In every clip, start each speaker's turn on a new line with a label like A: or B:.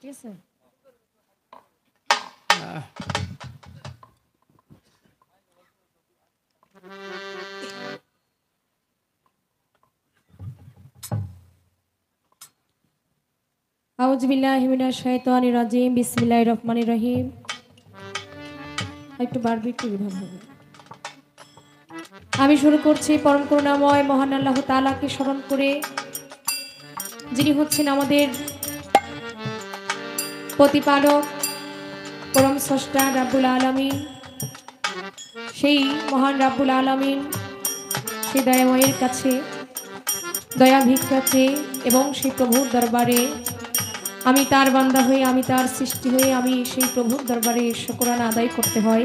A: ঠিক আছে। আউযু বিল্লাহি মিনাশ শাইতানির রাজিম। বিসমিল্লাহির রহমানির রহিম। একটু বাড়বি, একটু বিভাগ হবে। আমি শুরু করছি পরম করুণাময় মহান আল্লাহ তাআলাকে স্মরণ করে, যিনি হচ্ছেন আমাদের প্রতিপালক, পরম স্রষ্টা রাব্বুল আলামিন। সেই মহান রাব্বুল আলামিন, সেই দয়াময়ের কাছে দয়া ভিক্ষা চেয়ে এবং সেই প্রভুর দরবারে আমি তার বান্দা হয়ে, আমি তার সৃষ্টি হয়ে আমি সেই প্রভুর দরবারে শুকরানা আদায় করতে হয়।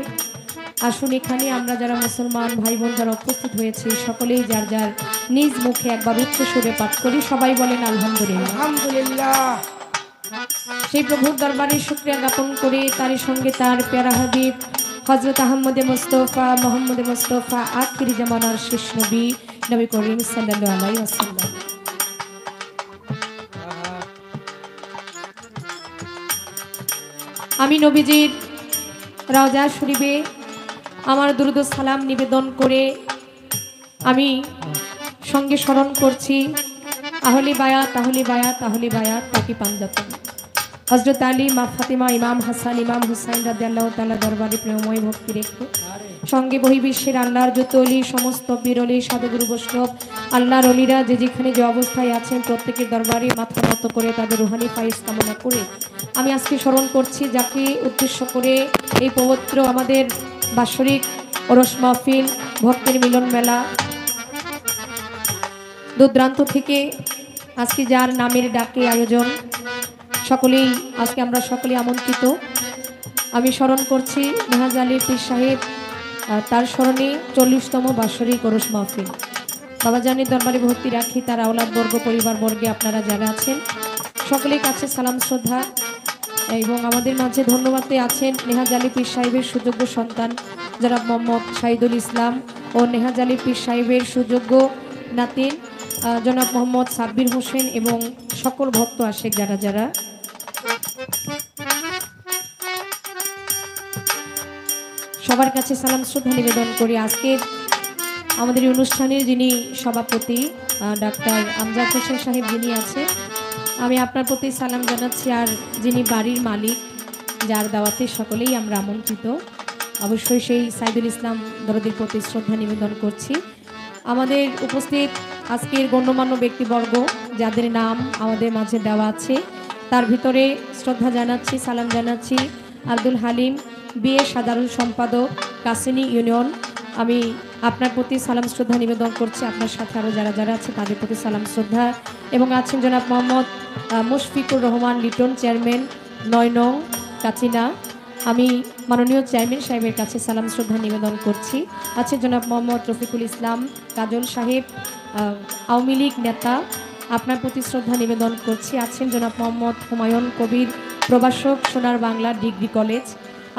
A: আসুন এখানে আমরা যারা মুসলমান ভাই বোন যারা উপস্থিত হয়েছে সকলেই যার যার নিজ মুখে একবার উচ্চ সুরে পাঠ করি। সবাই বলেন আলহামদুলিল্লাহ।
B: আলহামদুলিল্লাহ।
A: সেই প্রভুর দরবারে শুকরিয়া জ্ঞাপন করে তারই সঙ্গে তার প্যারা হাবিব হযরত আহমদে মুস্তফা মোহাম্মদে মুস্তফা আখির জামানার শেষ নবী নবী করিম সাল্লাল্লাহু আলাইহি ওয়াসাল্লাম আমি নবীজির রওজা শরীফে আমার দুরূদ ও সালাম নিবেদন করে আমি সঙ্গে স্মরণ করছি আহলি বায়াত আহলি বায়াত আহলি বায়াত তাকি পাঞ্জাতন হযরত আলী, মা ফাতিমা, ইমাম হাসান, ইমাম হুসাইন রাদিয়াল্লাহু তাআলা দরবারে প্রেমময় ভক্তি রেখে সঙ্গে বহির্বিশ্বের আল্লাহর যত অলি, সমস্ত বীর অলি, সাধুগুরু বৈষ্ণব আল্লাহর অলিরা যে যেখানে যে অবস্থায় আছেন প্রত্যেকের দরবারে মাথা নত করে তাদের রুহানি ফায়েজ কামনা করে আমি আজকে স্মরণ করছি যাকে উদ্দেশ্য করে এই পবিত্র আমাদের বাৎসরিক ওরস মাহফিল, ভক্তের মিলন মেলা দূরদূরান্ত থেকে আজকে যার নামের ডাকে আয়োজন, সকলেই আজকে আমরা সকলেই আমন্ত্রিত। আমি স্মরণ করছি মেহাজ আলী পীর সাহেব, তার স্মরণে 40তম বাৎসরিক ওরস মাহফিল। বাবাজানের দরবারে ভর্তি রাখি তার আওলাদ বর্গ, পরিবার বর্গে আপনারা যারা আছেন সকলের কাছে সালাম শ্রদ্ধা এবং আমাদের মাঝে ধন্যবাদ আছেন মেহাজ আলী পীর সাহেবের সুযোগ্য সন্তান জনাব মোহাম্মদ শাহিদুল ইসলাম ও নেহাজ আলী পীর সাহেবের সুযোগ্য নাতিন জনাব মোহাম্মদ সাব্বির হোসেন এবং সকল ভক্ত আশেক যারা যারা সবার কাছে সালাম শ্রদ্ধা নিবেদন করি। আজকে আমাদের এই অনুষ্ঠানের যিনি সভাপতি ডাক্তার আমজাদ হোসেন সাহেব যিনি আছে, আমি আপনার প্রতি সালাম জানাচ্ছি। আর যিনি বাড়ির মালিক, যার দাওয়াতে সকলেই আমরা আমন্ত্রিত, অবশ্যই সেই সাইদুল ইসলাম দরদির প্রতি শ্রদ্ধা নিবেদন করছি। আমাদের উপস্থিত আজকের গণ্যমান্য ব্যক্তিবর্গ যাদের নাম আমাদের মাঝে দেওয়া আছে তার ভিতরে শ্রদ্ধা জানাচ্ছি, সালাম জানাচ্ছি আব্দুল হালিম বিএ সাধারণ সম্পাদক, কাসিনী ইউনিয়ন। আমি আপনার প্রতি সালাম শ্রদ্ধা নিবেদন করছি। আপনার সাথে আরও যারা যারা আছে তাদের প্রতি সালাম শ্রদ্ধা এবং আছেন জনাব মোহাম্মদ মুশফিকুর রহমান লিটন, চেয়ারম্যান ৯ নং কাচিনা। আমি মাননীয় চেয়ারম্যান সাহেবের কাছে সালাম শ্রদ্ধা নিবেদন করছি। আছে জনাব মোহাম্মদ রফিকুল ইসলাম কাজল সাহেব, আওয়ামী লীগ নেতা, আপনার প্রতি শ্রদ্ধা নিবেদন করছি। আছেন জনাব মোহাম্মদ হুমায়ুন কবির, প্রভাষক, সোনার বাংলা ডিগ্রি কলেজ,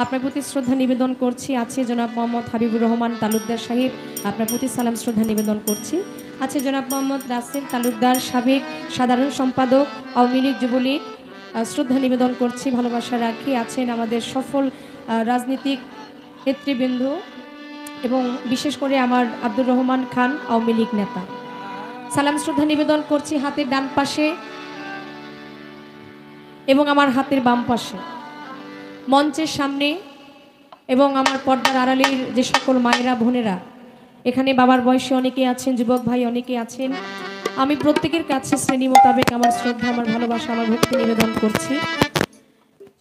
A: আপনার প্রতি শ্রদ্ধা নিবেদন করছি। আছে জনাব মোহাম্মদ হাবিবুর রহমান তালুকদার সাহেব, আপনার প্রতি সালাম শ্রদ্ধা নিবেদন করছি। আছে জনাব মোহাম্মদ রাসেল তালুকদার, সাবেক সাধারণ সম্পাদক, আওয়ামী লীগ যুবলীগ, শ্রদ্ধা নিবেদন করছি, ভালোবাসা রাখি। আছেন আমাদের সফল রাজনীতিক নেতৃবৃন্দ এবং বিশেষ করে আমার আব্দুর রহমান খান, আওয়ামী লীগ নেতা। সালাম শ্রদ্ধা নিবেদন করছি হাতের ডান পাশে এবং আমার হাতের বাম পাশে, মঞ্চের সামনে এবং আমার পর্দার আড়ালের যে সকল মায়েরা বোনেরা, এখানে বাবার বয়সে অনেকে আছেন, যুবক ভাই অনেকে আছেন। আমি প্রত্যেকের কাছে শ্রেণী মোতাবেক আমার শ্রদ্ধা, আমার ভালোবাসা, আমার ভক্তি নিবেদন করছি।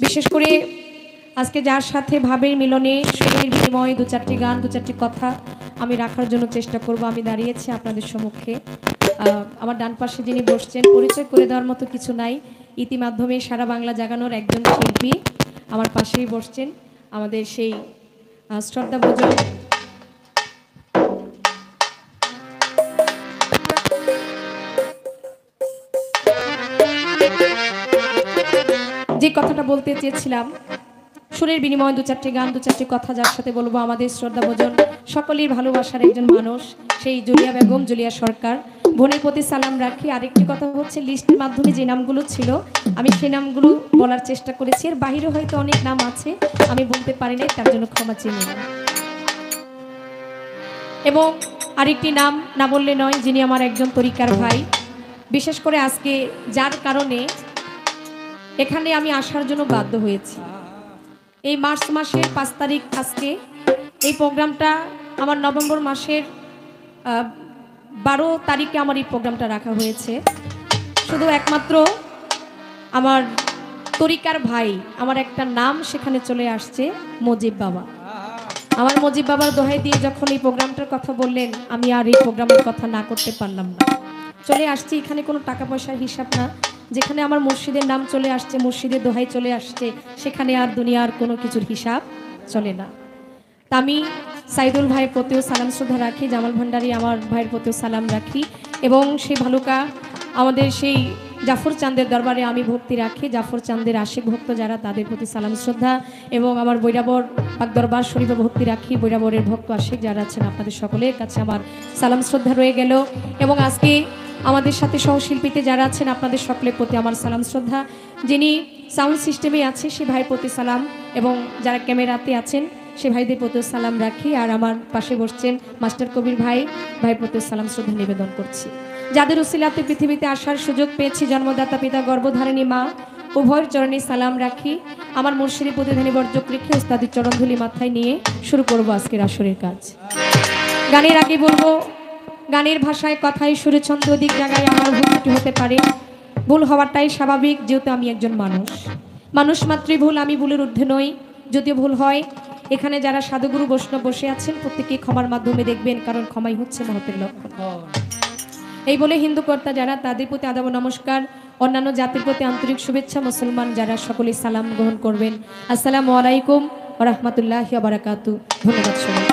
A: বিশেষ করে আজকে যার সাথে ভাবের মিলনে সুরের বিনিময়ে দু চারটি গান, দু চারটি কথা আমি রাখার জন্য চেষ্টা করব। আমি দাঁড়িয়েছি আপনাদের সম্মুখে। আমার ডান পাশে যিনি বসছেন, পরিচয় করে দেওয়ার মতো কিছু নাই, ইতিমাধ্যমে সারা বাংলা জাগানোর একজন শিল্পী আমার পাশেই বসছেন, আমাদের সেই শ্রদ্ধাভাজন যে কথাটা বলতে চেয়েছিলাম, সুরের বিনিময়ে দু চারটি গান, দু চারটি কথা যার সাথে বলবো, আমাদের শ্রদ্ধাভাজন সকলের ভালোবাসার একজন মানুষ, সেই জুলিয়া বেগম, জুলিয়া সরকার। বোনের প্রতি সালাম রাখি। আরেকটি কথা হচ্ছে, লিস্টের মাধ্যমে যে নামগুলো ছিল আমি সেই নামগুলো বলার চেষ্টা করেছি, এর বাহিরে হয়তো অনেক নাম আছে আমি বলতে পারি নাই, তার জন্য ক্ষমা চেয়ে নিলাম। এবং আরেকটি নাম না বললে নয়, যিনি আমার একজন তরিকার ভাই, বিশেষ করে আজকে যার কারণে এখানে আমি আসার জন্য বাধ্য হয়েছি। এই মার্চ মাসের 5 তারিখ আজকে এই প্রোগ্রামটা, আমার নভেম্বর মাসের 12 তারিখে আমার এই প্রোগ্রামটা রাখা হয়েছে। শুধু একমাত্র আমার তরিকার ভাই, আমার একটা নাম সেখানে চলে আসছে, মুজিব বাবা। আমার মুজিব বাবার দোহাই দিয়ে যখন এই প্রোগ্রামটার কথা বললেন, আমি আর এই প্রোগ্রামের কথা না করতে পারলাম না। চলে আসছি, এখানে কোনো টাকা পয়সার হিসাব না, যেখানে আমার মসজিদের নাম চলে আসছে, মসজিদের দোহাই চলে আসছে, সেখানে আর দুনিয়ার কোনো কিছুর হিসাব চলে না। তা আমি সাইদুল ভাইয়ের প্রতিও সালাম শ্রদ্ধা রাখি, জামাল ভান্ডারী আমার ভাইয়ের প্রতিও সালাম রাখি, এবং সেই ভালুকা আমাদের সেই জাফর চাঁদের দরবারে আমি ভক্তি রাখি। জাফর চাঁদের আশিক ভক্ত যারা, তাদের প্রতি সালাম শ্রদ্ধা, এবং আমার বৈরাবর পাক দরবার শরীফে ভক্তি রাখি। বৈরাবরের ভক্ত আশিক যারা আছেন, আপনাদের সকলের কাছে আমার সালাম শ্রদ্ধা রয়ে গেল। এবং আজকে আমাদের সাথে সহশিল্পীতে যারা আছেন, আপনাদের সকলের প্রতি আমার সালাম শ্রদ্ধা। যিনি সাউন্ড সিস্টেমে আছে সে ভাইয়ের প্রতি সালাম, এবং যারা ক্যামেরাতে আছেন সে ভাইদের প্রতি সালাম রাখি। আর আমার পাশে বসছেন মাস্টার কবির ভাই, ভাইয়ের প্রতি সালাম শ্রদ্ধা নিবেদন করছি। যাদের উসিলাতে পৃথিবীতে আসার সুযোগ পেয়েছি, জন্মদাতা পিতা গর্ভধারিণী মা উভয়ের চরণে সালাম রাখি। আমার মুর্শিদি প্রতিধানী বর্জক রেখে উস্তাদের চরণধুলি মাথায় নিয়ে শুরু করব আজকের আসরের কাজ। গানের আগে বলবো, গানের ভাষায় কথায় সুরে ছন্দ অধিক জায়গায় আমার ভুল ত্রুটি হতে পারে, ভুল হওয়াটাই স্বাভাবিক, যেহেতু আমি একজন মানুষ মাত্রই ভুল, আমি ভুলের ঊর্ধ্বে নই। যদিও ভুল হয়, এখানে যারা সাধুগুরু বৈষ্ণব বসে আছেন প্রত্যেকে ক্ষমার মাধ্যমে দেখবেন, কারণ ক্ষমাই হচ্ছে মহতের লক্ষণ। এই বলে হিন্দু কর্তা যারা, তাদের প্রতি আদাব নমস্কার, অন্যান্য জাতির প্রতি আন্তরিক শুভেচ্ছা, মুসলমান যারা সকলে সালাম গ্রহণ করবেন। আসসালামু আলাইকুম ওয়া রাহমাতুল্লাহি ওয়া বারাকাতুহু। ধন্যবাদ সবাই।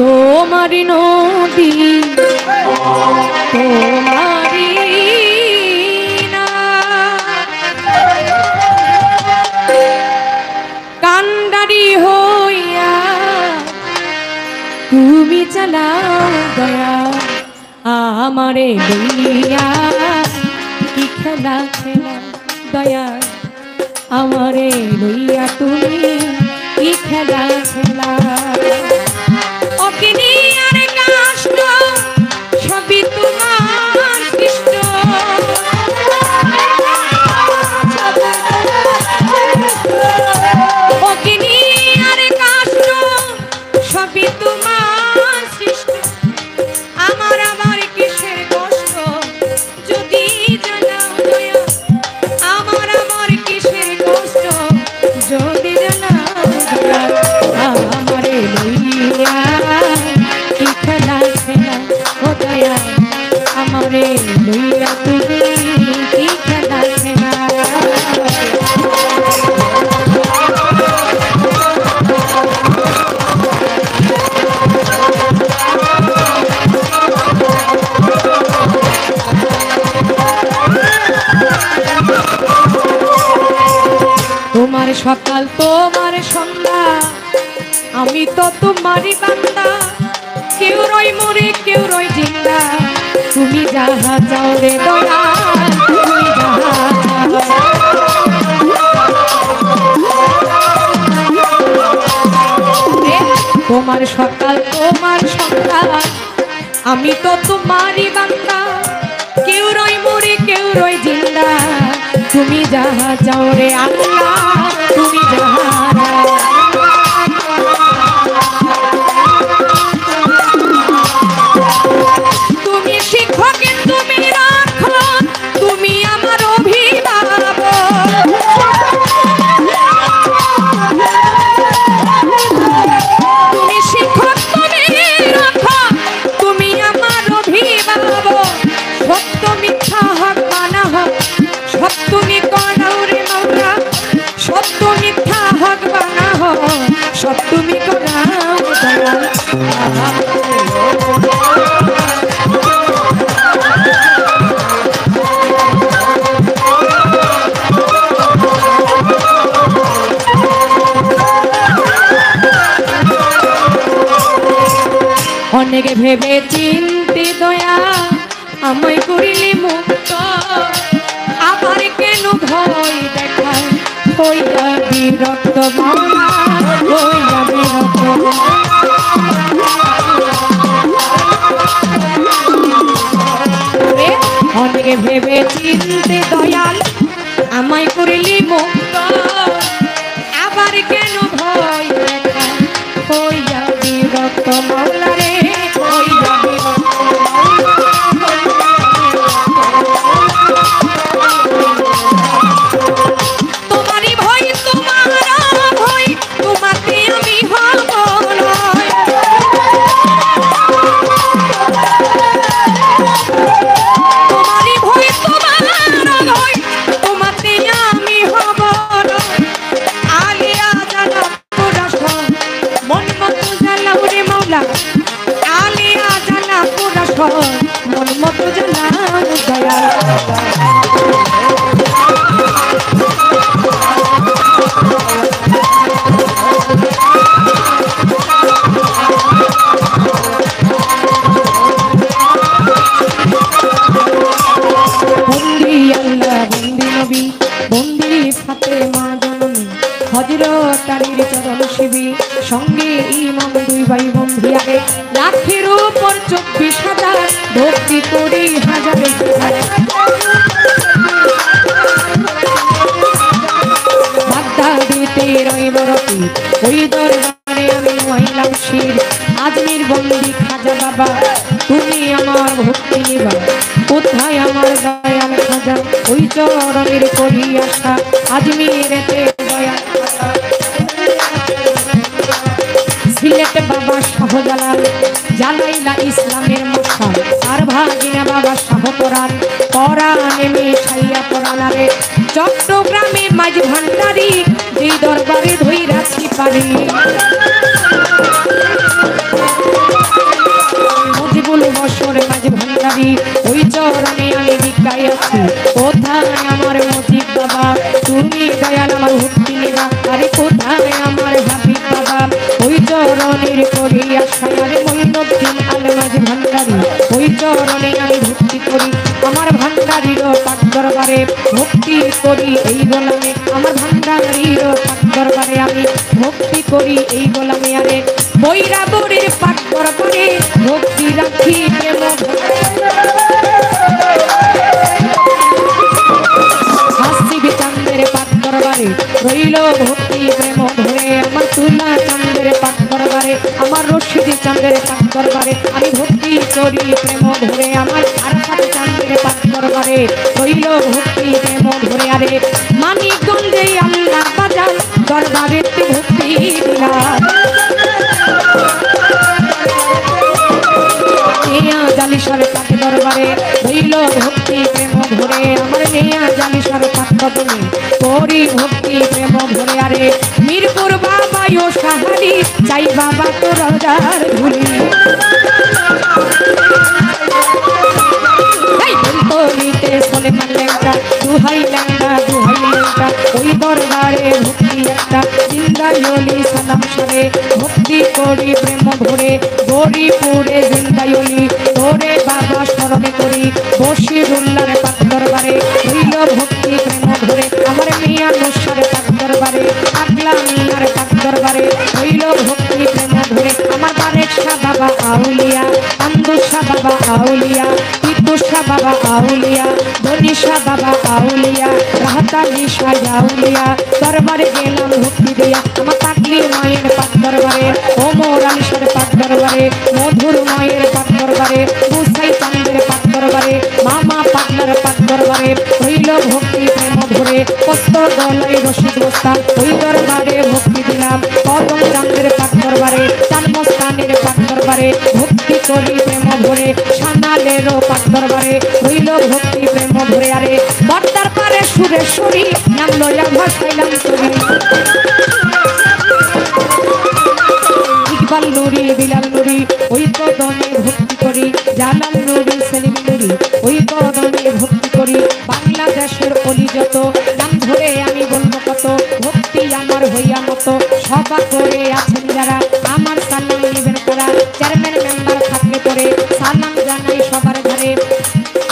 A: তোমারি নদী তোমারি না, কান্ডারি হইয়া তুমি চালাও দয়া, আমারে লইয়া কি খেলা খেলা দয়া, আমারে লইয়া তুমি কি খেলা খেলা। অগ্নি আর কাষ্ঠ সবই তোমার সৃষ্ট, অগ্নি আর কাষ্ঠ সবই তোমার সৃষ্ট, আমার কিসের কষ্ট যদি জানাও দয়া, আমার কিসের কষ্ট যদি জানাও আমি তো তোমারই বান্দা, কেউ রই মরে কেউ রই জিন্দা, তুমি যাহা চাও রে দয়াল, তুমি যাহা তোমার সকাল তোমার সকাল, আমি তো তোমারই বান্দা, কেউ রই মরে কেউ রই জিন্দা, তুমি যাহা চাও রে আল্লাহ, তুমি যাহা তুমি শিক্ষকে তুমি রাখো, তুমি আমার অভিভাবক, তুমি শিক্ষক তুমি রাখো, তুমি আমার অভিভাবক, সত্য মিথ্যা হক মানা হোক, সব তুমি করাও রে মাওলা, সত্য মিথ্যা হক বানা হোক, সব তুমি করাও দয়াল। অনেকে ভেবে চিন্তে দয়া আমায় করিলে মুক্ত, আবার কেন ভয় দেখায় হইয়া বিরক্ত মাওলা, হইয়া বিরক্ত। অনেকে ভেবে চিন্তে দয়াল আমায় করিলে মুক্ত, আবার কেন ভয় দেখায় হইয়া বিরক্ত মাওলা রে, হইয়া বিরক্ত। তোমারই ভয় তোমার ভয়, তোমাকে আমি হব নয়, তোমারই ভয় তোমার ভয়, তোমাকে আমি হব নয়। আলিয়া জানা পুরা মন মতো জ্বালাও রে মাওলা, আলিয়া জানা পুরা মন মতো জ্বালাও দয়াল। বন্দি আল্লাহ বন্দি নবী বন্দি ফাতেমা জননী, হযরত আলীর চরণ শিবি, সঙ্গে ইমাম দুই ভাই বন্ধি, আগে লাখের উপর 24,000 ভক্তি করি হাজারে বাগদাদিতে রইব রতি, ওই দরবারে আমি হইলাম শির, আজমির বন্দি খাজা বাবা, তুমি আমার ভক্তি নিবা, কোথায় আমার দয়াল খাজা, ওই চরণের করি আশা, আজমিরেতে দয়াল সিলেট বাবা শাহজালাল, জালাইলা ইসলামের মশাল, আর ভাগিনা বাবা শাহ কোরআন, কোরআনে মেশাইয়া কোরআনারে, চট্টগ্রামে মাঝ ভান্ডারি, যেই দরবারে ধইরাছি পারি, মুজিবুল বছর মাঝ ভান্ডারি, ওই চরণে আমি ভিক্ষায় আছি, কোথায় আমার মুজিব বাবা, তুমি দয়াল আমার ভক্তি নিবা, আরে কোথায় আমার হাবিব বাবা, ওই চরণের করি আশা, আরে মঈনুদ্দিন আল মাঝ ভান্ডারি, ওই চরণে আমি ভক্তি করি, আমার ভান্ডারির পাক দরবারে ভক্তি করি এই গোলামে, আমার ভান্ডারির পাক দরবারে আমি ভক্তি করি এই গোলামে, আরে বৈরাবরের পাক দরবারে ভক্তি রাখি প্রেম, হাসিবি চাঁদের পাক দরবারে রইল ভক্তি প্রেম ধরে, আমার তুলা চাঁদের পাক দরবারে, আমার রশিদি চাঁদের পাক দরবারে আমি ভক্তি করি প্রেম ধরে, আমার আরফাত চাঁদের পাক দরবারে রইল ভক্তি প্রেম ধরে, আরে মানিকগঞ্জে আল্লাহ বাজার দরবারে ভক্তি দিলাম, জালিসার পাক দরবারে রইল ভক্তি প্রেম ধরে, আমার নেয়া জালিসার পাক বদনে করি ভক্তি প্রেম ধরে, আরে মিরপুর বাবা ও সাহারি চাই বাবা তো রাজার ধুলি, বলতে সলেমান লেঙ্গা দুহাই লেঙ্গা দুহাই লেঙ্গা, ওই দরবারে ভক্তি একটা জিন্দা জলি সালাম সরে, ভক্তি করি প্রেম ভরে গরিপুরে জিন্দায়লি তোরে বাবা স্মরণে করি বশিরুল্লাহর পাক দরবারে হইল ভক্তি প্রেম ভরে আমার মিয়া নুসার পাক দরবারে আগলা মিয়ার পাক দরবারে হইল ভক্তি প্রেম ভরে আমার বারেক শাহ বাবা আউলিয়া আন্দুর শাহ বাবা আউলিয়া টিপুর শাহ বাবা আউলিয়া ধনী শাহ বাবা আউলিয়া রাহতালি শাহ আউলিয়া দরবারে গেলাম ভক্তি দিয়া আমার পাগলি মায়ের পাক দরবারে ওমর আলিশের পাক দরবারে মধুর মায়ের পাক দরবারে মুসাই চাঁদের পাক দরবারে মামা পাগলার পাক দরবারে হইল ভক্তি প্রেম ভরে কষ্ট গলায় রশিদ বস্তা ওই দরবারে ভক্তি দিলাম কদম চাঁদের পাক দরবারে চানমস্তানের পাক দরবারে ভক্তি করি প্রেম ভরে সানালেরও পাক দরবারে হইল ভক্তি প্রেম ভরে আরে বর্দার পারে সুরেশ্বরী নাম লইয়া ভাসাইলাম করি ইকবাল নুরি বিলাল নুরি ওই কদমে ভক্তি করি জালাল নুরি সেলিম নুরি ওই কদমে ভক্তি করি বাংলাদেশের অলি যত নাম ধরে আমি বলবো কত ভক্তি আমার হইয়া মতো সভা করে আছেন যারা আমার সালাম নিবেন তারা চেয়ারম্যান মেম্বার থাকলে পরে সালাম জানাই সবার ঘরে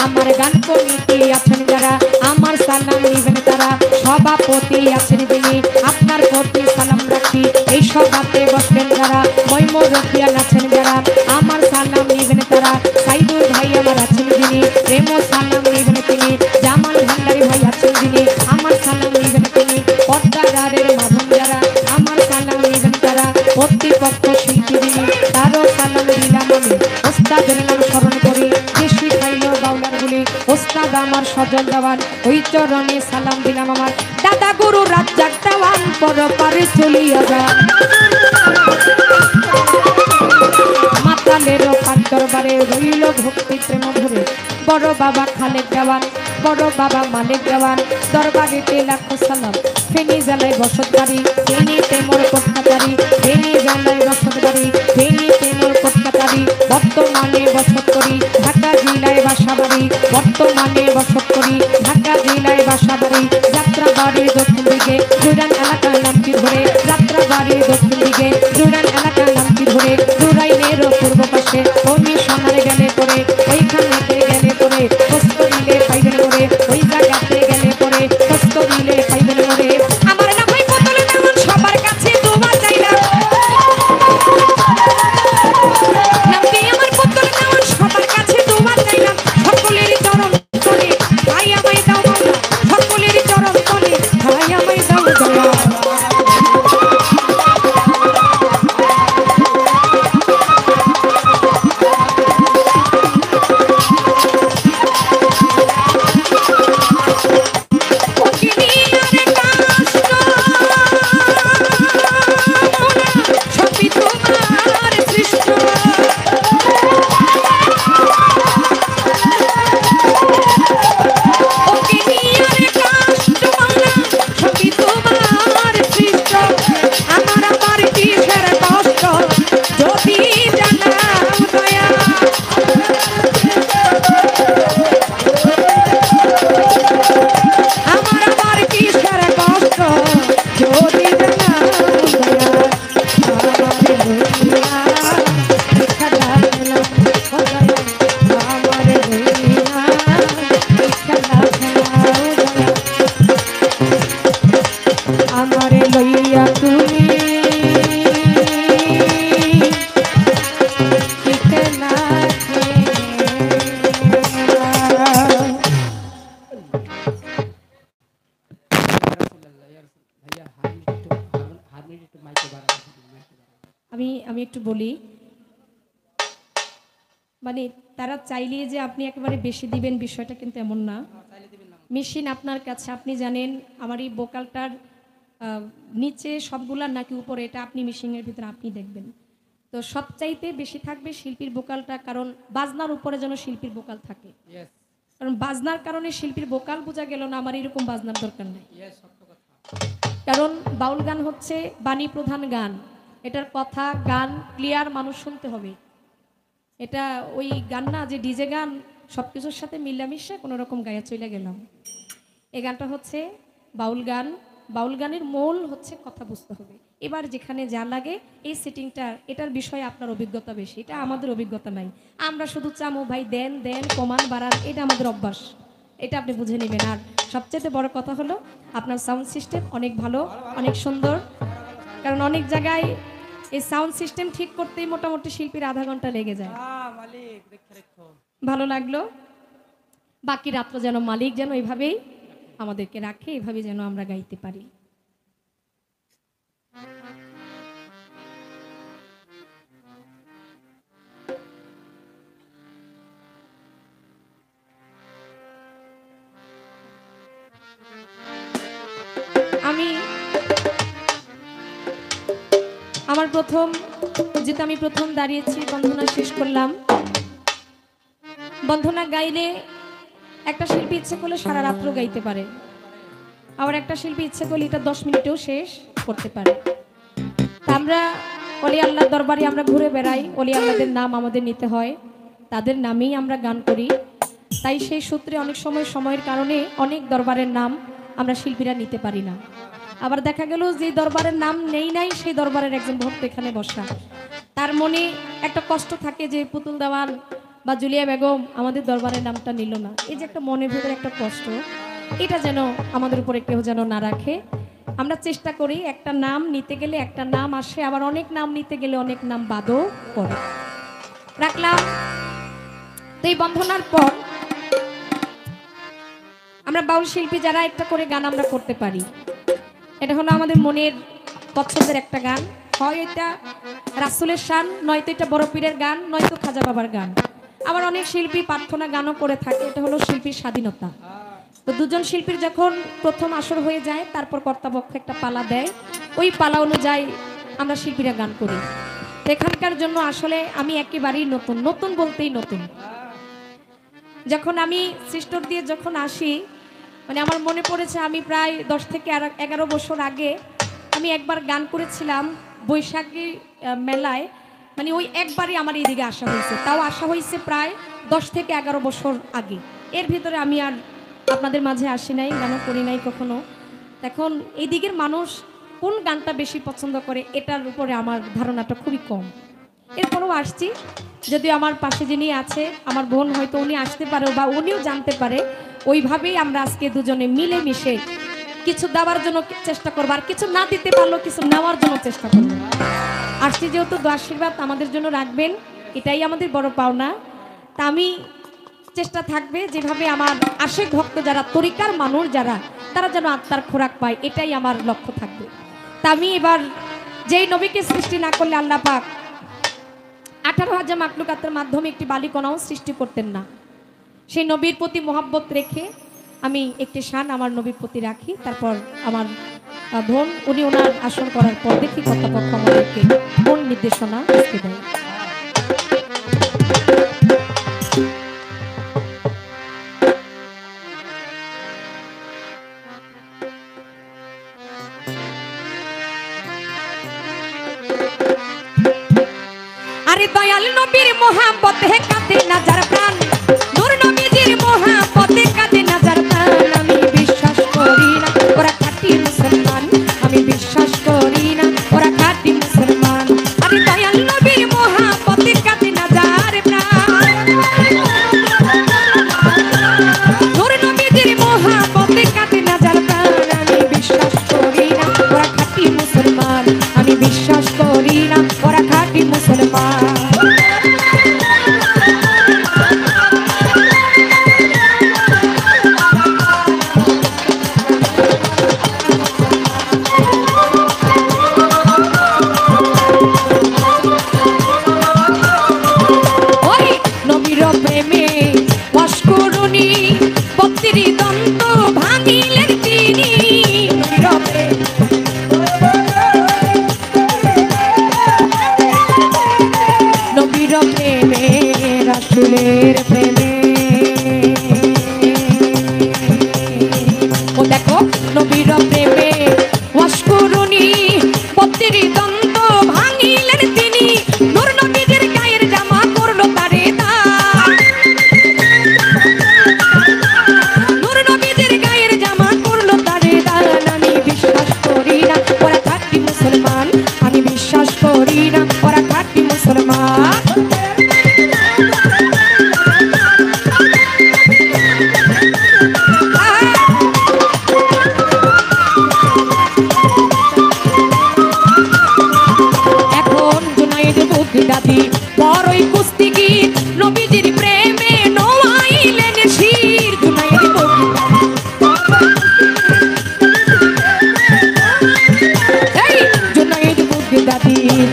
A: আমার গান কমিটি আছেন যারা আমার সালাম নিবেন তারা সভাপতি আছেন তিনি আপনার প্রতি সালাম রাখি এই সভাতে বসবেন যারা ময়মরতিয়ান আছেন যারা আমার সালাম নিবেন তারা সাইদুর ভাই আমার আছেন যিনি প্রেমো সালাম নিবেন তিনি জামাল ভান্ডারি ভাই আছেন যিনি আমার সালাম নিবেন তিনি পদ্মারের মাধব যারা আমার সালাম নিবেন তারা কর্তৃপক্ষ শিল্পী যিনি তারও সালাম দিলাম আমি ওস্তাদের নাম স্মরণ করি দেশি খাইল বাউলার গুলি ওস্তাদ আমার সজল দেওয়ান ওই চরণে সালাম দিলাম আমার দাদা গুরু রাজ্জাক দেওয়ান পর পারে চলিয়া যান মাতালেরও পাক দরবারে রইল ভক্তি প্রেম ভরে বড় বাবা খালেক দেওয়ান বড় বাবা মালিক দেওয়ান দরবারেতে লাখো সালাম ফেনী জেলায় বসতবাড়ি ফেনী প্রেমর কোটকাতারি ফেনী জেলায় বসতবাড়ি ফেনী প্রেমর কোটকাতারি বর্তমানে বসত করি ঢাকা জেলায় বাসাবাড়ি বর্তমানে বসত করি ঢাকা জেলায় বাসাবাড়ি যাত্রাবাড়ির দক্ষিণ দিকে জুরান এলাকার নামটি ধরে যাত্রাবাড়ির দক্ষিণ দিকে জুরান এলাকার নামটি ধরে জুরাইনেরও পূর্ব পাশে কমিশনারে গেলে পরে ওইখানেতে গেলে পরে কষ্ট দিলে পাইবেন করে ওই জায়গাতে গেলে পরে কষ্ট দিলে পাইবেন করে আমার নাম ওই বোতলে তেমন সবার কাছে দোয়া চাইলাম নামটি আমার বোতলে তেমন সবার কাছে দোয়া চাইলাম সকলের চরণ তলে ভাই আমায় দাও মাওলা সকলের চরণ তলে ভাই আমায় দাও দয়া আমি একটু বলি মানে তারা চাইলে যে আপনি একেবারে বেশি দিবেন বিষয়টা কিন্তু এমন না মেশিন আপনার কাছে আপনি জানেন আমার এই ভোকালটার নিচে সবগুলা নাকি উপরে এটা আপনি মেশিনের ভিতরে আপনি দেখবেন তো সবচাইতে বেশি থাকবে শিল্পীর ভোকালটা কারণ বাজনার উপরে যেন শিল্পীর ভোকাল থাকে কারণ বাজনার কারণে শিল্পীর ভোকাল বোঝা গেল না আমার এরকম বাজনার দরকার নেই কারণ বাউল গান হচ্ছে বাণী প্রধান গান এটার কথা গান ক্লিয়ার মানুষ শুনতে হবে এটা ওই গান না যে ডিজে গান সব কিছুর সাথে মিলামিশে কোনো রকম গায়ে চলে গেলাম এই গানটা হচ্ছে বাউল গান বাউল গানের মূল হচ্ছে কথা বুঝতে হবে এবার যেখানে যা লাগে এই সেটিংটা এটার বিষয়ে আপনার অভিজ্ঞতা বেশি, এটা আমাদের অভিজ্ঞতা নাই। আমরা শুধু চামো ভাই দেন দেন কমান বাড়ান, এটা আমাদের অভ্যাস, এটা আপনি বুঝে নেবেন। আর সবচেয়ে বড় কথা হলো আপনার সাউন্ড সিস্টেম অনেক ভালো, অনেক সুন্দর। কারণ অনেক জায়গায় এই সাউন্ড সিস্টেম ঠিক করতেই মোটামুটি শিল্পীর আধা ঘন্টা লেগে যায়। ভালো লাগলো। বাকি রাত্র যেন মালিক যেন এইভাবেই আমাদেরকে রাখে, এভাবে যেন আমরা গাইতে পারি। আমি আমার প্রথম যেটা আমি প্রথম দাঁড়িয়েছি বন্ধনা শেষ করলাম। বন্ধনা গাইলে একটা শিল্পী ইচ্ছে করলে সারা রাত্র গাইতে পারে, আবার একটা শিল্পী ইচ্ছে করলে এটা 10 মিনিটেও শেষ করতে পারে। আমরা অলি আল্লাহর দরবারে আমরা ঘুরে বেড়াই, অলি আল্লাহদের নাম আমাদের নিতে হয়, তাদের নামেই আমরা গান করি। তাই সেই সূত্রে অনেক সময় সময়ের কারণে অনেক দরবারের নাম আমরা শিল্পীরা নিতে পারি না। আবার দেখা গেল যে দরবারের নাম নেই নাই সেই দরবারের একজন ভক্ত এখানে বসা, তার মনে একটা কষ্ট থাকে যে পুতুল দেওয়ান বা জুলিয়া বেগম আমাদের দরবারের নামটা নিল না। এই যে একটা মনের ভেতরে একটা কষ্ট, এটা যেন আমাদের উপরে কেউ যেন না রাখে। আমরা চেষ্টা করি একটা নাম নিতে গেলে একটা নাম আসে, আবার অনেক নাম নিতে গেলে অনেক নাম বাদও পড়ে। রাখলাম। তো এই বন্ধনার পর আমরা বাউল শিল্পী যারা একটা করে গান আমরা করতে পারি। এটা হলো আমাদের মনের পছন্দের একটা গান, হয় এটা রাসূলের শান, নয়তো এটা বড় পীরের গান, নয়তো খাজা বাবার গান। আবার অনেক শিল্পী প্রার্থনা গানও করে থাকে, এটা হলো শিল্পীর স্বাধীনতা। তো দুজন শিল্পীর যখন প্রথম আসর হয়ে যায় তারপর কর্তাপক্ষ একটা পালা দেয়, ওই পালা অনুযায়ী আমরা শিল্পীরা গান করি। তো এখানকার জন্য আসলে আমি একেবারেই নতুন, নতুন বলতেই নতুন। যখন আমি সিস্টার দিয়ে যখন আসি, মানে আমার মনে পড়েছে আমি প্রায় 10 থেকে 11 বছর আগে আমি একবার গান করেছিলাম বৈশাখী মেলায়। মানে ওই একবারই আমার এইদিকে আসা হয়েছে, তাও আসা হয়েছে প্রায় 10 থেকে 11 বছর আগে। এর ভিতরে আমি আর আপনাদের মাঝে আসি নাই, গানও করি নাই কখনো। এখন এই দিকের মানুষ কোন গানটা বেশি পছন্দ করে এটার উপরে আমার ধারণাটা খুবই কম। এরপরও আসছি, যদিও আমার পাশে যিনি আছে আমার বোন, হয়তো উনি আসতে পারে বা উনিও জানতে পারে। ওইভাবেই আমরা আজকে দুজনে মিলে মিশে কিছু দেওয়ার জন্য চেষ্টা করবো, আর কিছু না দিতে পারলেও কিছু নেওয়ার জন্য চেষ্টা করবো। আসছি যেহেতু আশীর্বাদ আমাদের জন্য রাখবেন, এটাই আমাদের বড় পাওনা। তা আমি চেষ্টা থাকবে যেভাবে আমার আশেক ভক্ত যারা তরিকার মানুষ যারা, তারা যেন আত্মার খোরাক পায়, এটাই আমার লক্ষ্য থাকবে। তা আমি এবার যেই নবীকে সৃষ্টি না করলে আল্লাহ পাক 18,000 মাখলুকাতের মাধ্যমে একটি বালিকণাও সৃষ্টি করতেন না, সেই নবীর প্রতি মহব্বত রেখে আমি একটি শান আমার নবীর প্রতি রাখি। তারপর আমার বোন উনি ওনার আসন করার পর দেখি কর্তৃপক্ষ আমাদেরকে কোন নির্দেশনা দেয়। আরে দয়াল নবীর মহব্বতে কাঁদে নাজার প্রাণ, নূর নবীজির মহব্বতে কাঁদে নাজার প্রাণ। আমি বিশ্বাস করি না ওরা খাঁটি মুসলমান, আমি বিশ্বাস করি না ওরা খাঁটি মুসলমান। আরে দয়াল নবীর মহব্বতে কাঁদে নাজার প্রাণ, নূর নবীজির মহব্বতে কাঁদে নাজার প্রাণ। আমি বিশ্বাস করি না ওরা খাঁটি মুসলমান, আমি বিশ্বাস করি না ওরা খাঁটি মুসলমান।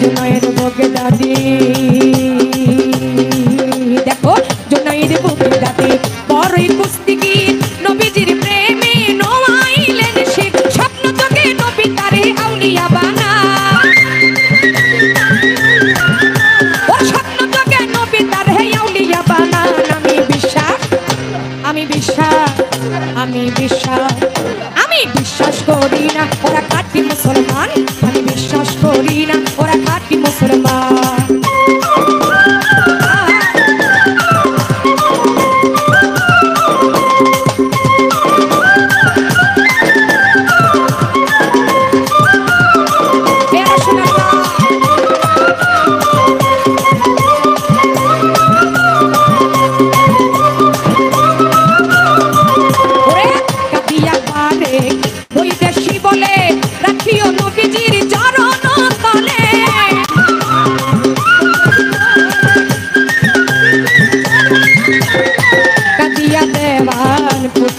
A: জুনায়েদ বগদাদি দেখো জুনায়েদ বগদাদি বড়ই কুস্তিগীর নবীজির প্রেমে নোয়াইলেন শিখ স্বপ্ন তোকে নবী তারে আউলিয়া বানা ও স্বপ্ন তোকে নবী তারে আউলিয়া বানা আমি বিশ্বাস আমি বিশ্বাস আমি বিশ্বাস করি না ওরা খাঁটি মুসলমান আমি বিশ্বাস করি না ওরা খাঁটি মুসলমান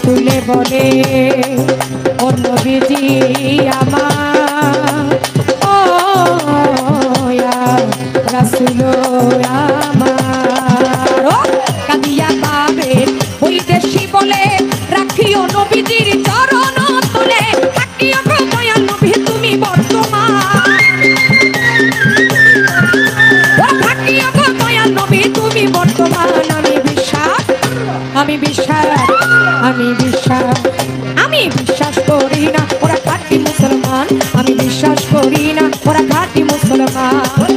A: তুলে বলে ও নবীজি আমার ও রাসূল আমার ও কাদিয়া পাবে ওই দেশি বলে রাখিও নবীজির চরণ তলে থাকিও গো দয়াল নবী তুমি বর্তমান ও থাকিও গো দয়াল নবী তুমি বর্তমান আমি বিশ্বাস আমি বিশ্বাস আমি বিশ্বাস করি না ওরা খাঁটি মুসলমান আমি বিশ্বাস করি না ওরা খাঁটি মুসলমান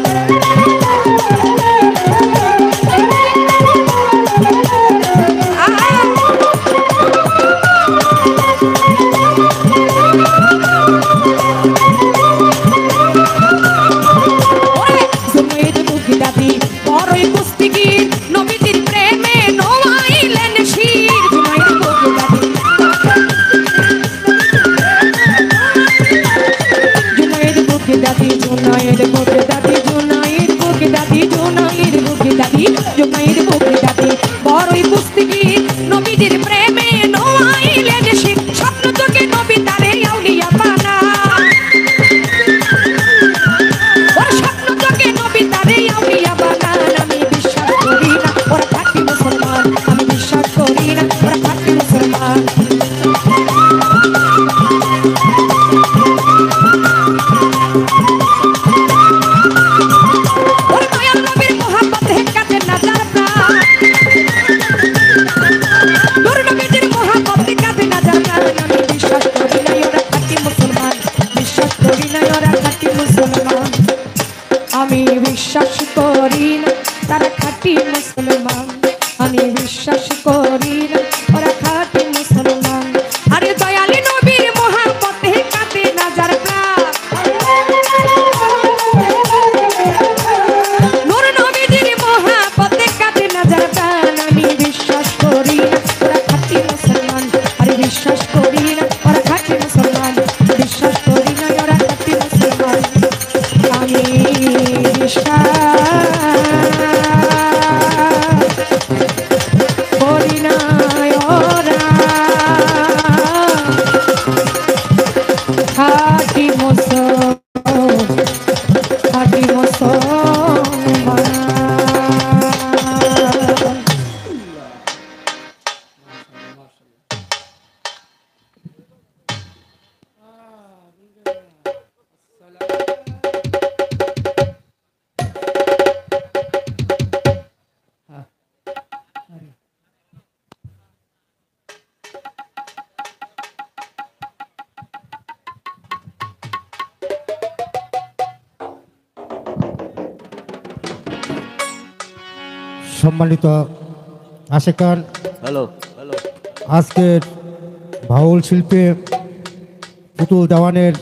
A: জুনায়েদ বগদাদি বড়ই কুস্তিগীর নবীজির প্রেমে নোয়াইলেন শির Junaid Baghdadi Junaid Baghdadi Junaid Baghdadi Junaid Baghdadi Junaid Baghdadi Junaid Baghdadi বড়ই কুস্তিগীর নবীজির প্রেমে নোয়াইলেন শির স্বপ্ন তোকে নবী তারে আউলিয়া বানা ওর স্বপ্ন তোকে নবী তারে আউলিয়া বানা আমি বিশ্বাস করি না ওরা খাঁটি মুসলমান আমি বিশ্বাস করি না ওরা খাঁটি মুসলমান ওর দয়াল নবীর মোহাব্বতে কাটে নাজার প্রাণ নূর নবীজির মোহাব্বতে কাটে নাজার প্রাণ আমি বিশ্বাস করি না ওরা খাঁটি মুসলমান বিশ্বাস করি না ওরা খাঁটি মুসলমান আমি বিশ্বাস করি না তারা খাঁটি মুসলমান আমি বিশ্বাস করি না ওরা খাঁটি মুসলমান আরে দয়ালি নবীর মোহাব্বতে কাটে নাজার প্রাণ নূর নবীজির মোহাব্বতে কাটে নাজার প্রাণ আমি বিশ্বাস করি না ওরা খাঁটি মুসলমান আরে বিশ্বাস করি না ওরা খাঁটি মুসলমান বিশ্বাস করি না ওরা খাঁটি মুসলমান আমি করি না ওরা খাঁটি মুসলমান
B: সম্মানিত আশেকান
C: হ্যালো
B: আজকের বাউল শিল্পী পুতুল দেওয়ানের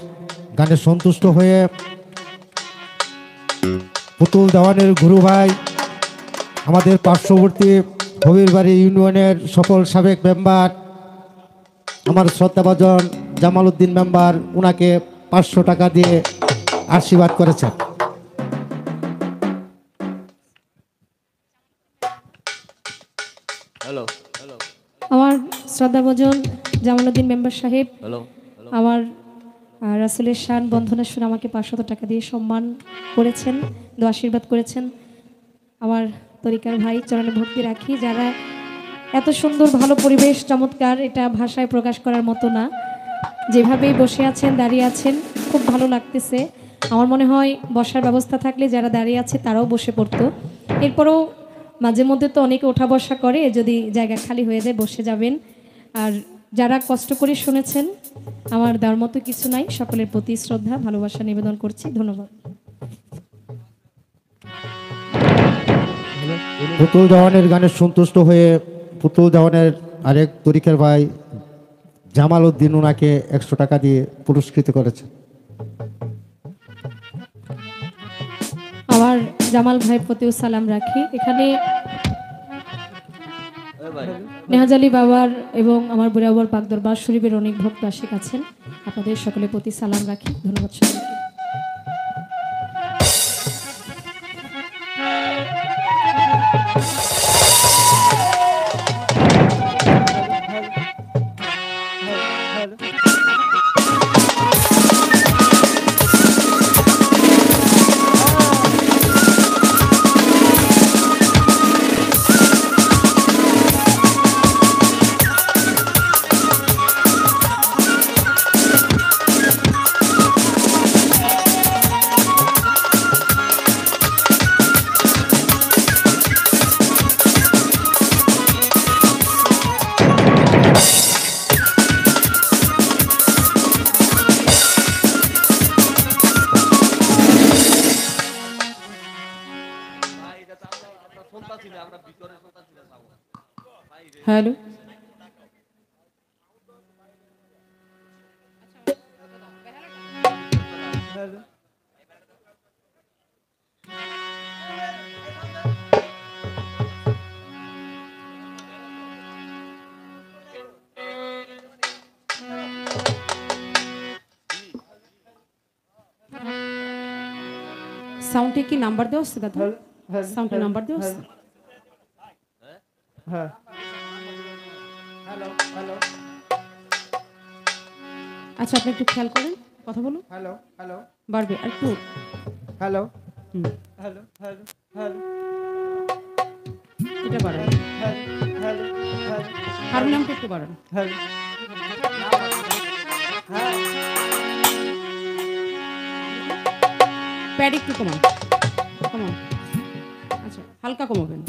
B: গানে সন্তুষ্ট হয়ে পুতুল দেওয়ানের গুরু ভাই আমাদের পার্শ্ববর্তী হবিরবাড়ি ইউনিয়নের সকল সাবেক মেম্বার আমার শ্রদ্ধাভাজন জামাল উদ্দিন মেম্বার ওনাকে 500 টাকা দিয়ে আশীর্বাদ করেছেন।
C: হ্যালো
A: আমার শ্রদ্ধাভাজন জামাল উদ্দিন মেম্বার সাহেব আমার রাসূলের শান বন্ধনের শুনে আমাকে 500 টাকা দিয়ে সম্মান করেছেন, দোয়া আশীর্বাদ করেছেন। আমার তরিকার ভাই চরণে ভক্তি রাখি। যারা এত সুন্দর ভালো পরিবেশ চমৎকার, এটা ভাষায় প্রকাশ করার মতো না। যেভাবেই বসে আছেন দাঁড়িয়ে আছেন খুব ভালো লাগতেছে। আমার মনে হয় বসার ব্যবস্থা থাকলে যারা দাঁড়িয়ে আছে তারাও বসে পড়তো। এরপরও মাঝে মধ্যে তো অনেকে ওঠা বসা করে, যদি জায়গা খালি হয়ে যায় বসে যাবেন। আর যারা কষ্ট করে শুনেছেন, আমার দেওয়ার মতো কিছু নাই। সকলের প্রতি শ্রদ্ধা ভালোবাসা নিবেদন করছি। ধন্যবাদ।
B: পুতুল দেওয়ানের গানে সন্তুষ্ট হয়ে পুতুল দেওয়ানের আরেক তরিকের ভাই জামাল উদ্দিন ওনাকে 100 টাকা দিয়ে পুরস্কৃত করেছে।
A: আমার জামাল ভাইয়ের প্রতিও সালাম রাখি। এখানে নেহাজালি বাবার এবং আমার বুড়াবার পাক দরবার শরীফের অনেক ভক্ত আশিক আছেন। আপনাদের সকলের প্রতি সালাম রাখি। ধন্যবাদ সবাইকে। হ্যালো, সাউন্ডে কি নাম্বার দেওয়া আছে দাদা? সাউন্ডে নাম্বার দেওয়া আছে?
B: হ্যাঁ, হ্যালো হ্যালো
A: আচ্ছা, আপনি একটু খেয়াল করেন, কথা বলুন।
B: হ্যালো হ্যালো
A: বাড়বে আর একটু।
B: হ্যালো
A: হুম,
B: হ্যালো হ্যালো হ্যালো
A: এটা বাড়ান,
B: হ্যালো
A: হারমোনিয়ামটা একটু বাড়ান।
B: হ্যালো
A: প্যাড একটু কমান, কমান। আচ্ছা, হালকা কমাবেন।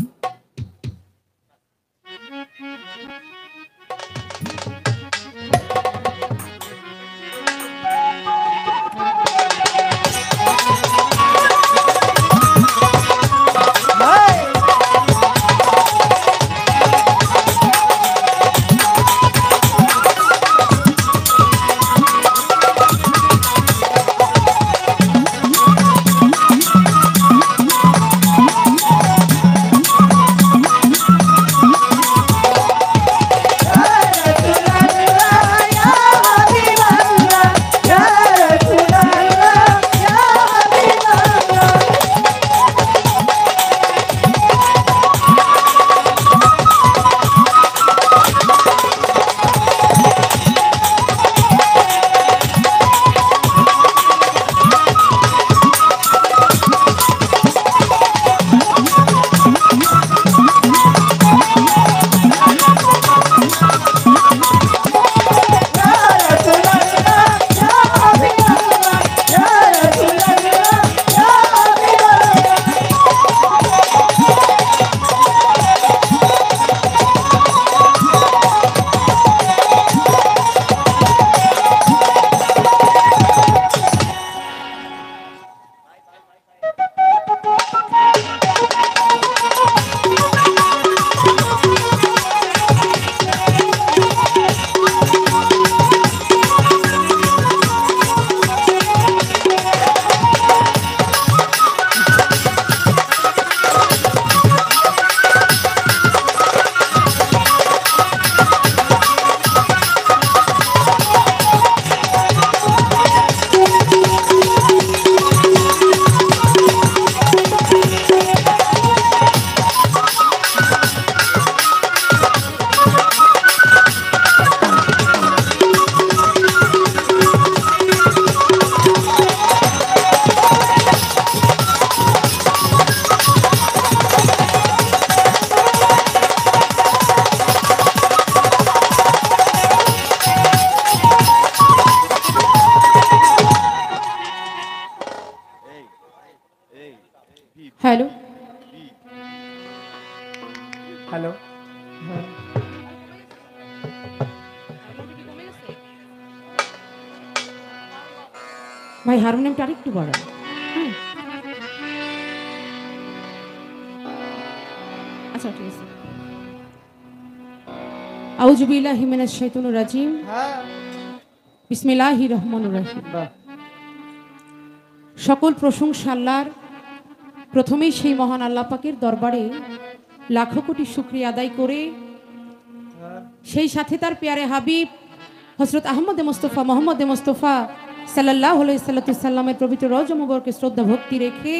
A: হ্যালো
C: হ্যালো
A: ভাই হারমোনিয়ামটা আরেকটু বাড়ান। হ্যাঁ আচ্ছা ঠিক আছে। আউযু বিল্লাহি মিনাশ শাইতানির রাজিম। বিসমিল্লাহির রহমানির রহিম। সকল প্রশংসা আল্লাহর। প্রথমেই সেই মহান আল্লাহ পাকের দরবারে লাখো কোটি শুকরিয়া আদায় করে সেই সাথে তার পেয়ারে হাবিব হযরত আহমদ মুস্তাফা মোহাম্মদ মুস্তাফা সাল্লাল্লাহু আলাইহি সাল্লামের পবিত্র রওজা মুবারকে শ্রদ্ধা ভক্তি রেখে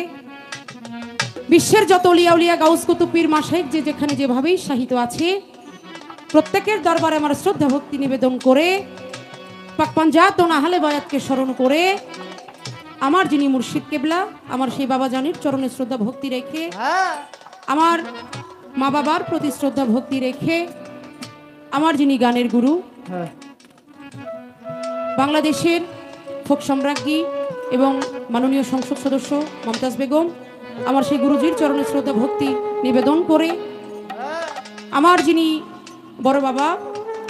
A: বিশ্বের যত ওলিয়া উলিয়া গাউস কুতুব পীর মাশায়েখ যে যেখানে যেভাবেই শাহিত আছে প্রত্যেকের দরবারে আমার শ্রদ্ধা ভক্তি নিবেদন করে পাক পাঞ্জাত ও আহলে বায়াতকে স্মরণ করে আমার যিনি মুর্শিদ কেবলা আমার সেই বাবা জানির চরণে শ্রদ্ধা ভক্তি রেখে আমার মা বাবার প্রতি শ্রদ্ধা ভক্তি রেখে আমার যিনি গানের গুরু বাংলাদেশের ফোক সম্রাজ্ঞী এবং মাননীয় সংসদ সদস্য মমতাজ বেগম আমার সেই গুরুজির চরণে শ্রদ্ধা ভক্তি নিবেদন করে আমার যিনি বড় বাবা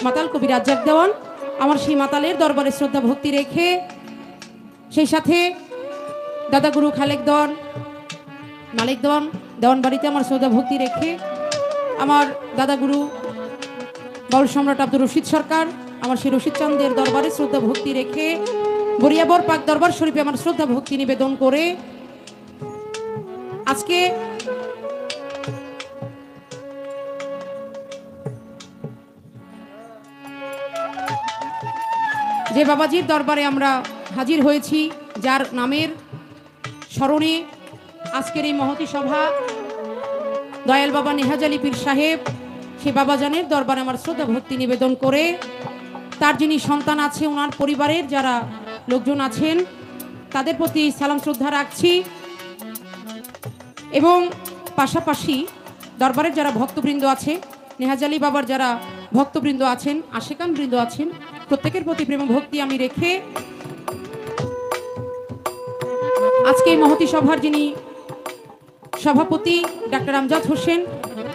A: মাতাল কবি রাজ্জাক দেওয়ান আমার সেই মাতালের দরবারে শ্রদ্ধা ভক্তি রেখে সেই সাথে দাদা গুরু খালেক দেওয়ান মালিক দেওয়ান দেওয়ান বাড়িতে আমার শ্রদ্ধা ভক্তি রেখে আমার দাদা গুরু বাউল সম্রাট আব্দুর রশিদ সরকার আমার সেই রশিদ চাঁদের দরবারে শ্রদ্ধা ভক্তি রেখে বরিয়াবর পাক দরবার শরীফে আমার শ্রদ্ধা ভক্তি নিবেদন করে আজকে যে বাবাজির দরবারে আমরা হাজির হয়েছি যার নামের স্মরণে আজকের এই মহতী সভা দয়াল বাবা নেহাজ আলী পীর সাহেব সে বাবাজানের দরবারে আমার শ্রদ্ধা ভক্তি নিবেদন করে তার যিনি সন্তান আছে ওনার পরিবারের যারা লোকজন আছেন তাদের প্রতি সালাম শ্রদ্ধা রাখছি এবং পাশাপাশি দরবারের যারা ভক্তবৃন্দ আছে নেহাজ আলী বাবার যারা ভক্তবৃন্দ আছেন আশেকান বৃন্দ আছেন প্রত্যেকের প্রতি প্রেম ভক্তি আমি রেখে আজকে এই মহতী সভার যিনি সভাপতি ডাক্তার আমজাদ হোসেন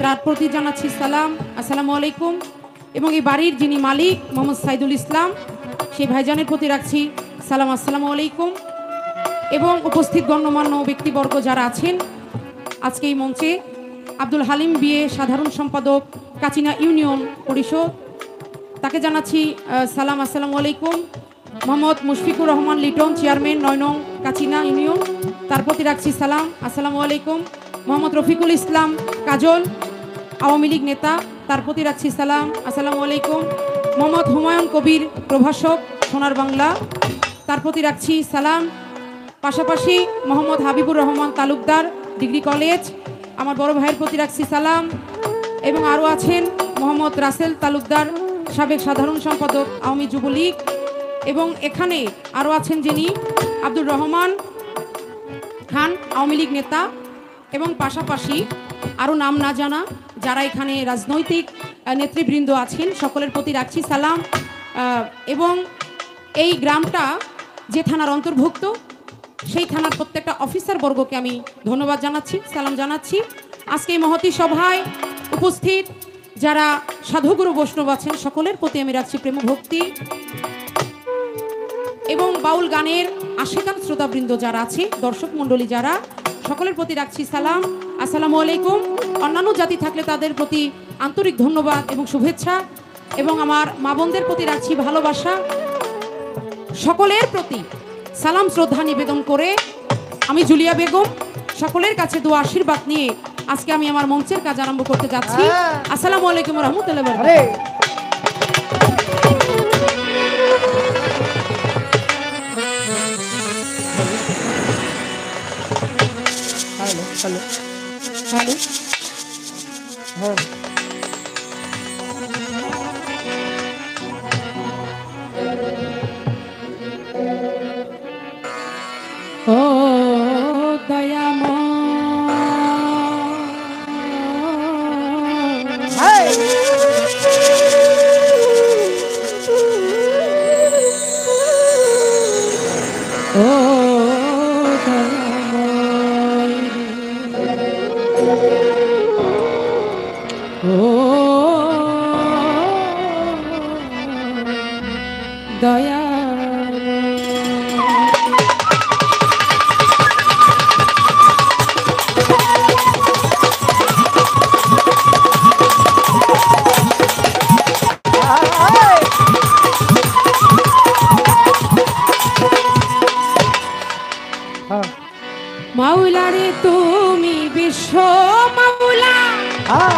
A: তার প্রতি জানাচ্ছি সালাম আসসালামু আলাইকুম এবং এই বাড়ির যিনি মালিক মোহাম্মদ সাইদুল ইসলাম সেই ভাইজানের প্রতি রাখছি সালাম আসসালামু আলাইকুম এবং উপস্থিত গণ্যমান্য ব্যক্তিবর্গ যারা আছেন আজকে এই মঞ্চে আব্দুল হালিম বিএ সাধারণ সম্পাদক কাচিনা ইউনিয়ন পরিষদ তাকে জানাচ্ছি সালাম আসসালামু আলাইকুম মোহাম্মদ মুশফিকুর রহমান লিটন চেয়ারম্যান 9 নং কাচিনা ইউনিয়ন তার প্রতি রাখছি সালাম আসসালামু আলাইকুম মোহাম্মদ রফিকুল ইসলাম কাজল আওয়ামী লীগ নেতা তার প্রতি রাখছি সালাম আসসালামু আলাইকুম মোহাম্মদ হুমায়ুন কবির প্রভাষক সোনার বাংলা তার প্রতি রাখছি সালাম পাশাপাশি মোহাম্মদ হাবিবুর রহমান তালুকদার ডিগ্রি কলেজ আমার বড় ভাইয়ের প্রতি রাখছি সালাম এবং আরও আছেন মোহাম্মদ রাসেল তালুকদার সাবেক সাধারণ সম্পাদক আওয়ামী যুবলীগ এবং এখানে আরও আছেন যিনি আব্দুর রহমান খান আওয়ামী লীগ নেতা এবং পাশাপাশি আরও নাম না জানা যারা এখানে রাজনৈতিক নেতৃবৃন্দ আছেন সকলের প্রতি রাখছি সালাম এবং এই গ্রামটা যে থানার অন্তর্ভুক্ত সেই থানার প্রত্যেকটা অফিসার বর্গকে আমি ধন্যবাদ জানাচ্ছি সালাম জানাচ্ছি আজকে এই মহতী সভায় উপস্থিত যারা সাধুগুরু বৈষ্ণব আছেন সকলের প্রতি আমি রাখছি প্রেম ভক্তি এবং বাউল গানের আশিকান শ্রোতাবৃন্দ যারা আছে দর্শক মণ্ডলী যারা সকলের প্রতি রাখছি সালাম আসসালামু আলাইকুম অন্যান্য জাতি থাকলে তাদের প্রতি আন্তরিক ধন্যবাদ এবং শুভেচ্ছা এবং আমার মা বোনদের প্রতি রাখছি ভালোবাসা সকলের প্রতি সালাম শ্রদ্ধা নিবেদন করে আমি জুলিয়া বেগম সকলের কাছে দোয়া আশীর্বাদ নিয়ে আজকে আমি আমার মঞ্চের কাজ আরম্ভ করতে যাচ্ছি আসসালামু আলাইকুম ওয়া রাহমাতুল্লাহি ওয়া বারাকাতুহু
C: হ্যালো
A: হ্যালো
C: হ্যাঁ
A: ও দয়াময় ও দয়াময় ও দয়া
C: হ্যাঁ
A: মাওলা রে তুমি বিশ্ব মাওলা
C: হ্যাঁ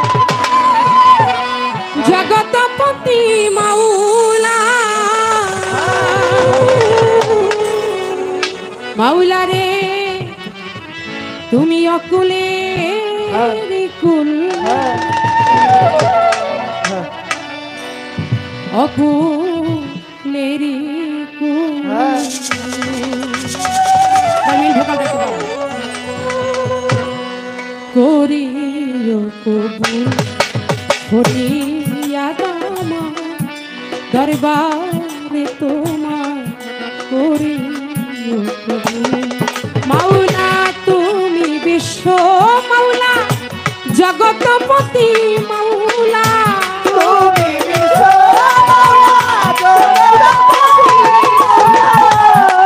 A: জগতপতি মাওলা মাওলা রে তুমি অকুলে কুল অকুলেরি কুল করিও কবুল হরিয়া দামা দরবারে তোমার করিও কবুল মাওলা তুমি বিশ্ব মাওলা জগতপতি মাওলা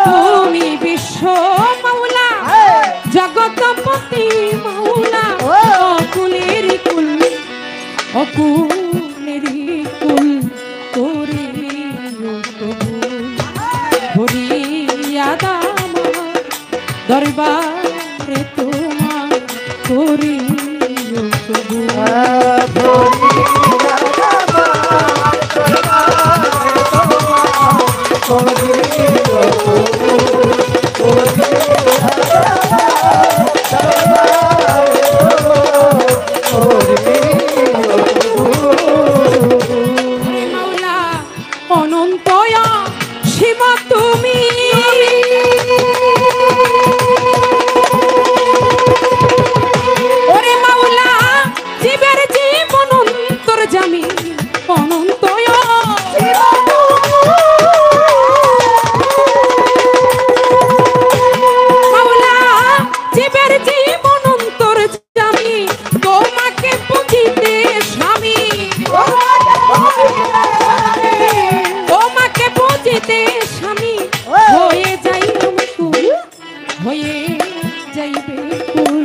A: তুমি বিশ্ব মাওলা জগতপতি মাওলা অকুলের কুল অকুলের কুল করিও কবুল হরিয়া দামা দরবারে তোমার করিও কবুল মাওলা অনন্তয়া শিব তুমি ওরে মাওলা জীবের জীবন অন্তর জামি অনন্তয়া মাওলা জীবের জীবন অন্তর জামি তোমাকে পুজিতে স্বামী তোমাকে পুজিতে স্বামী হয়ে যাই কুল হয়ে যাইবে কুল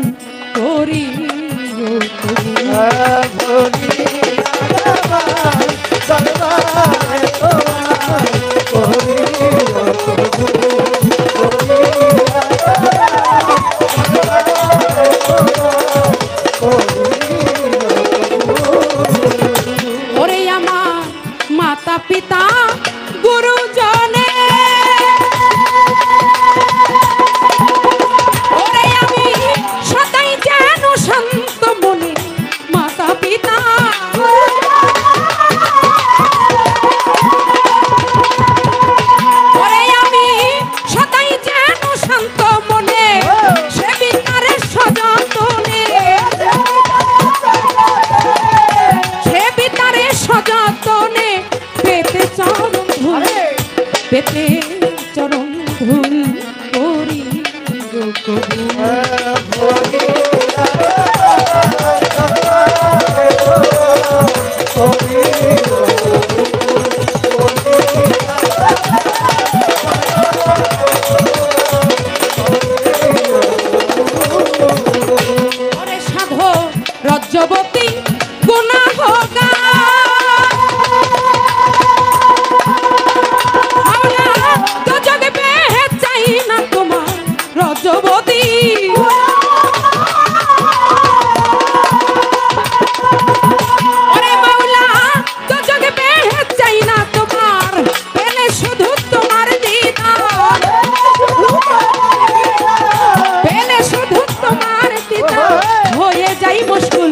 A: করিও কবুল ওরে আমার মাতা পিতা গুরুজনে ওরে আমি সদাই যেন শান্ত মনে মাতা পিতা ওরে আমি সদাই যেন শান্ত মনে সে বিকারে সযতনে সে বিকারে সযতনে পেতে চরণ ধুল পেতে চরণ ধুল করি কবুল ওরে সাধো রজ্জবতী গুনাহগা মাওলা তো জগে বেহে চাই না তোমার রজ্জবতী ওরে মাওলা তো জগে বেহে চাই না তোমার পেলে শুধু তোমার দিদার পেলে শুধু তোমার দিদার হয়ে যাই মুশকুল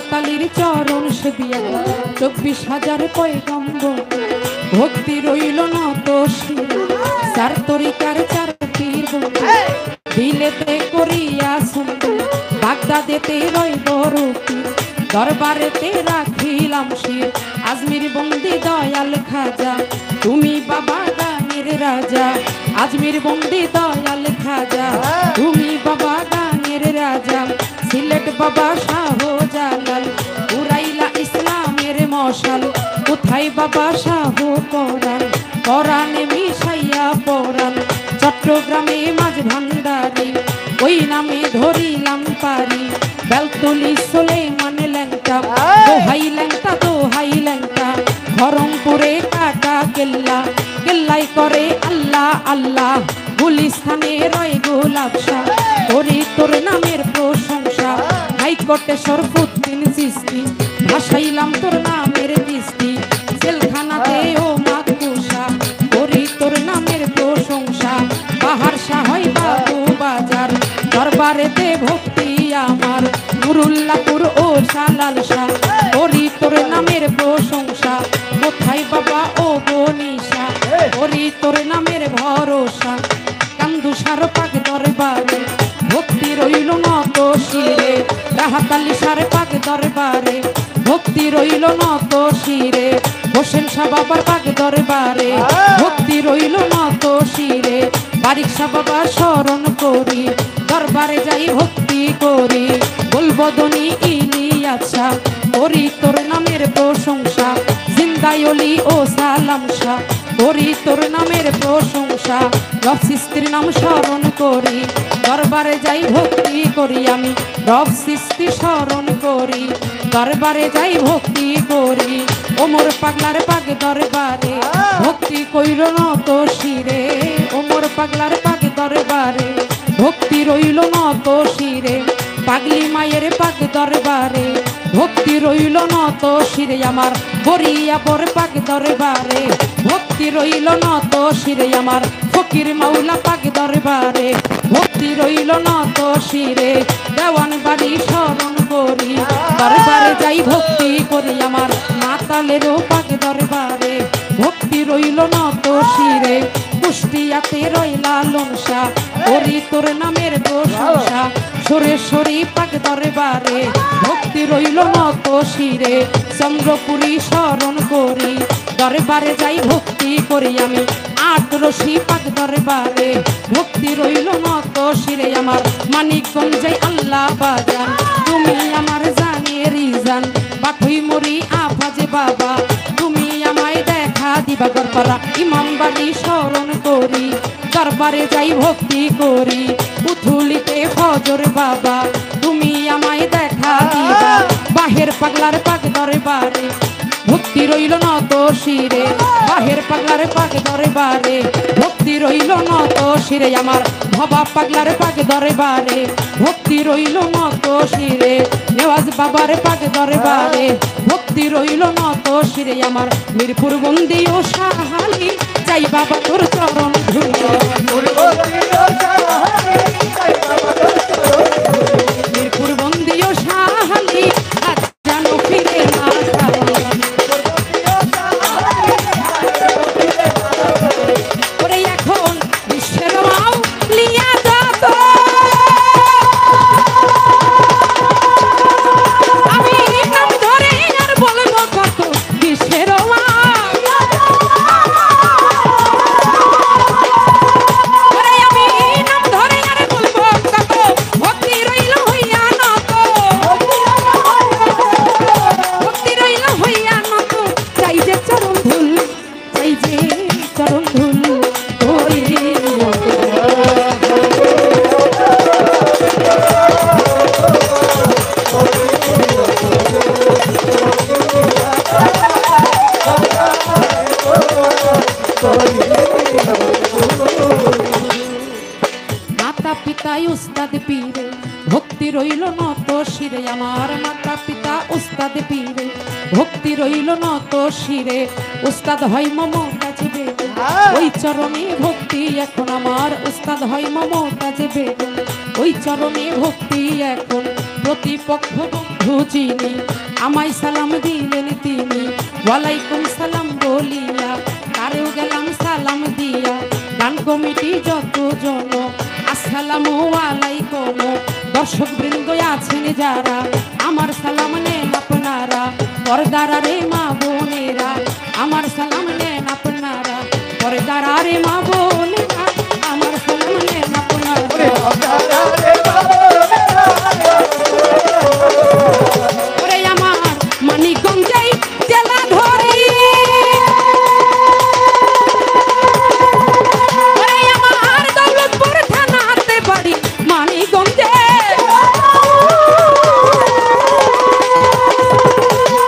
A: তালির চরণ সেবিয়া 24,000 পয়গম্বর ভক্তি রইল নত শিরে চার তরিকার চার পীর দিলেতে করিয়া সুন্দর বাগদাদেতে রইল রূপী দরবারেতে রাখিলাম শির আজমির বন্দি দয়াল খাজা তুমি বাবা গানের রাজা আজমির বন্দি দয়াল খাজা তুমি বাবা গানের রাজা সিলেট বাবা শাহজালাল উড়াইলা ইসলামের মশাল কোথায় বাবা শাহ পরাণ পরাণে মিশাইয়া পরাণ চট্টগ্রামে মাঝ ভান্ডারি ওই নামে ধরিলাম পারি বেলতলি সুলেমান ল্যাংটা দোহাই ল্যাংটা ধরমপুরে কাটা কেল্লা কেল্লাই করে আল্লাহ আল্লাহ গুলিস্থানে রয় গোলাপশা করি তোর নামের প্রশংসা হাইকোর্টে শরফুদ্দিন চিস্তি ভাসাইলাম তোর নামের কিস্তি জেলখানাতে ও মাতকুসা করি তোর নামের প্রশংসা বাহার সাহই বাবু বাজার দরবারেতে ভক্তি আমার নুরুল্লাহপুর ও সালাল শাহ করি তোর নামের প্রশংসা কোথায় বাবা ও বনিশা করি তোর নামের ভরসা কান্দুসার পাক দরবারে ভক্তি রইল নত শিরে রাহাতালি সার পাক দরবারে ভক্তি রইল নত শিরে হোসেন শাহ বাবার পাক দরবারে ভক্তি রইল নত শিরে বারিক শাহ বাবা স্মরণ করি দরবারে যাই ভক্তি করি বলবো দনি ইলিয়াছা করি তোর নামের প্রশংসা জিন্দায়লি ও সালাম শাহ করি তোর নামের প্রশংসা রব সৃষ্টির নাম স্মরণ করি দরবারে যাই ভক্তি করি আমি রব সৃষ্টি স্মরণ করি দরবারে যাই ভক্তি করি ওমর পাগলার পাগ দরবারে ভক্তি কইল নত শিরে ওমর পাগলার পাগ দরবারে ভক্তি রইল নত শিরে পাগলি মায়ের পাগ দরবারে ভক্তি রইল নত শিরে আমার বরিয়া পর পাগ দরবারে ভক্তি রইল নত শিরে আমার ফকির মাওলা পাগ দরবারে ভক্তি রইল নত শিরে দেওয়ান বাড়ি স্মরণ করি দরবারে যাই ভক্তি করি আমার মাতালেরও পাগ দরবারে ভক্তি রইল নত শিরে কুষ্টিয়াতে রইলা লনসা করি তোর নামের প্রশংসা সুরেশ্বরী পাক দরবারে ভক্তি রইল নত শিরে চন্দ্রপুরী স্মরণ করি দরবারে যাই ভক্তি করি আমি আটরশি পাক দরবারে ভক্তি রইল নত শিরে আমার মানিকগঞ্জে আল্লাহ বাজান তুমি আমার জানেরি জান পাঠই মরি আফাজে বাবা তুমি আমায় দেখা দিবা গরপারা ইমাম বাড়ি স্মরণ করি দরবারে যাই ভক্তি করি উথুলিতে ফজর বাবা তুমি আমায় দেখা দিবা বাহের পাগলার পাগ দরবারে ভক্তি রইল নত শিরে বাহের পাগলার পাগ দরবারে ভক্তি রইল নত শিরে আমার ভবা পাগলার পাগ দরবারে ভক্তি রইল নত শিরে নেওয়াজ বাবার পাগ দরবারে ভক্তি রইল নত শিরে আমার মিরপুর বন্দি ও শাহালি যাই বাবা তোর চরণ ধুলো মিরপুর বন্দি ও শাহালি আজ জানো ফিরে না ওরে এখন বিশ্বের মাও লিয়া যাত আমি নাম ধরে আর বলবো কত বিশ্বের উস্তাদ পীরে ভক্তি রইল নত শিরে আমার মাতা পিতা উস্তাদ পীরে ভক্তি রইল নত শিরে উস্তাদ হয় মমতাজ বেগম ওই চরণে ভক্তি এখন আমার উস্তাদ হয় মমতাজ বেগম ওই চরণে ভক্তি এখন
D: প্রতিপক্ষ বন্ধু যিনি আমায় সালাম দিলেন তিনি ওয়ালাইকুম সালাম বলিয়া তারেও গেলাম সালাম দিয়া গান কমিটি যত জন আসসালামু আলাইকুম দর্শক বৃন্দ আছেন যারা আমার সালাম নেন আপনারা পর্দারা রে মা বোনেরা আমার সালাম নেন আপনারা পর্দারা রে মা বোনেরা আমার সালাম নেন আপনারা ওরে আমার মানিকগঞ্জেই জেলা ধরি ওরে আমার দৌলতপুর থানাতে বাড়ি মানিকগঞ্জে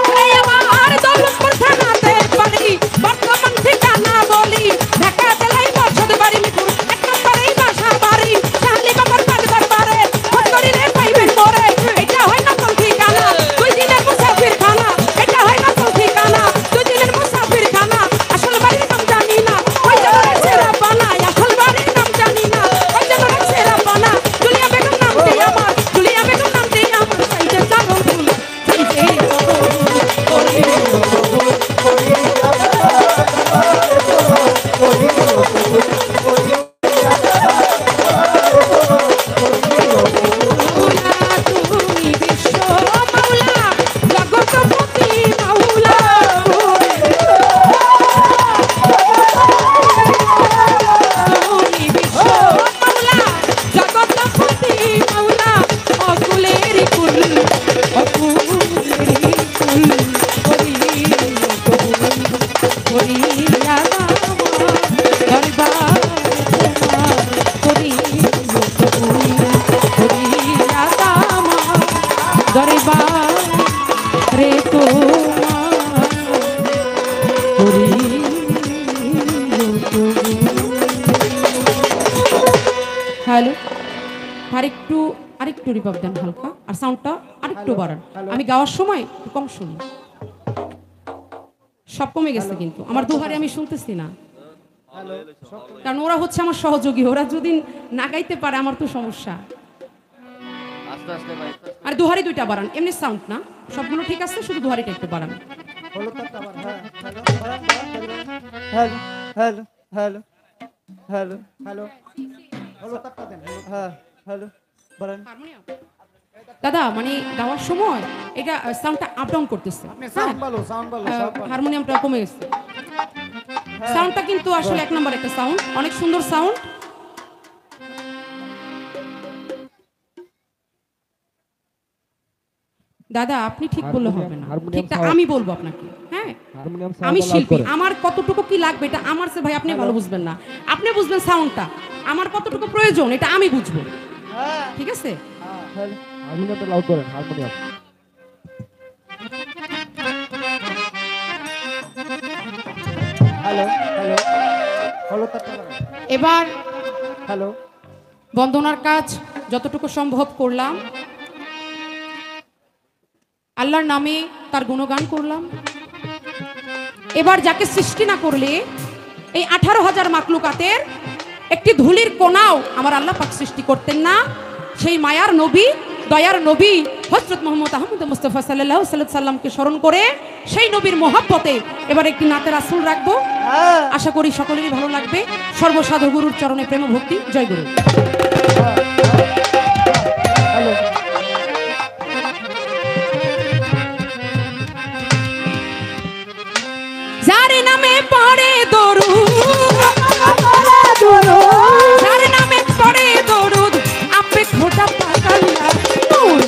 D: ওরে আমার দৌলতপুর থানাতে বাড়ি বর্তমান ঠিকানা বলি ঢাকা জেলায় বসত বাড়ি মিরপুর 1 নম্বরেই বাসা বাড়ি শাহলি বাবার পাঁচ দরবারে ফোন করিলে পাইবেন মোরে এটা হয় না কোন ঠিকানা 2 দিনের মুসাফির খানা এটা হয় না কোন ঠিকানা 2 দিনের মুসাফির খানা আসল বাড়ির নাম জানি না ওই জায়গায় সেরা বানা আসল বাড়ির নাম জানি না ওই জায়গায় সেরা বানা জুলিয়া বেগম নামটি আমার জুলিয়া বেগম নামটি আমার সাইজে জানো ভুল সাইজে তুমি বিশ্ব মাওলা জগৎপতি মাওলা তুমি বিশ্ব মাওলা জগৎপতি মাওলা অকুলের কুল অকুলের কুল করিয়া দরবার দরবার রে হ্যালো আরেকটু রিভাব দেন হালকা আর সাউন্ডটা আরেকটু বাড়ান আমি গাওয়ার সময় একটু কম শুনি সব কমে গেছে কিন্তু আমার দুহারে আমি শুনতেছি না কারণ ওরা হচ্ছে আমার সহযোগী ওরা যদি না গাইতে পারে আমার তো সমস্যা আর দুহারি 2টা বাড়ান এমনি সাউন্ড না সবগুলো ঠিক আছে শুধু দুহারিটা একটু বাড়ান
C: hello hello hello hello hello হ্যাঁ হ্যালো বলেন
D: দাদা মানে গাওয়ার সময় এটা সাউন্ডটা আপ ডাউন করতেছে হারমোনিয়ামটা কমে গেছে সাউন্ডটা কিন্তু আসলে 1 নম্বর একটা সাউন্ড অনেক সুন্দর সাউন্ড দাদা আপনি ঠিক বললে হবে না ঠিকটা আমি বলবো আপনাকে হ্যাঁ আমি শিল্পী আমার কতটুকু কি লাগবে এটা আমার সে ভাই আপনি ভালো বুঝবেন না আপনি বুঝবেন সাউন্ডটা আমার কতটুকু প্রয়োজন এটা আমি বুঝবো ঠিক আছে
B: হারমোনিয়ামটা লাউড করেন হারমোনিয়াম
C: হ্যালো হ্যালো হ্যালো
D: এবার
C: হ্যালো
D: বন্দনার কাজ যতটুকু সম্ভব করলাম আল্লাহর নামে তার গুণগান করলাম এবার যাকে সৃষ্টি না করলে এই 18,000 মাখলুকাতের একটি ধুলির কোনাও আমার আল্লাহ পাক সৃষ্টি করতেন না সেই মায়ার নবী দয়ার নবী হযরত মুহাম্মদ আহমদ মুস্তাফা সাল্লাল্লাহু আলাইহি সাল্লামকে স্মরণ করে সেই নবীর মহব্বতে এবার একটি নাতে রাসূল রাখবো আশা করি সকলেরই ভালো লাগবে সর্বসাধু গুরুর চরণে প্রেম ভক্তি জয় গুরু যার নামে পড়ে দরুদ যার নামে পড়ে দরুদ আপে খোটা পাকাল্লা নূর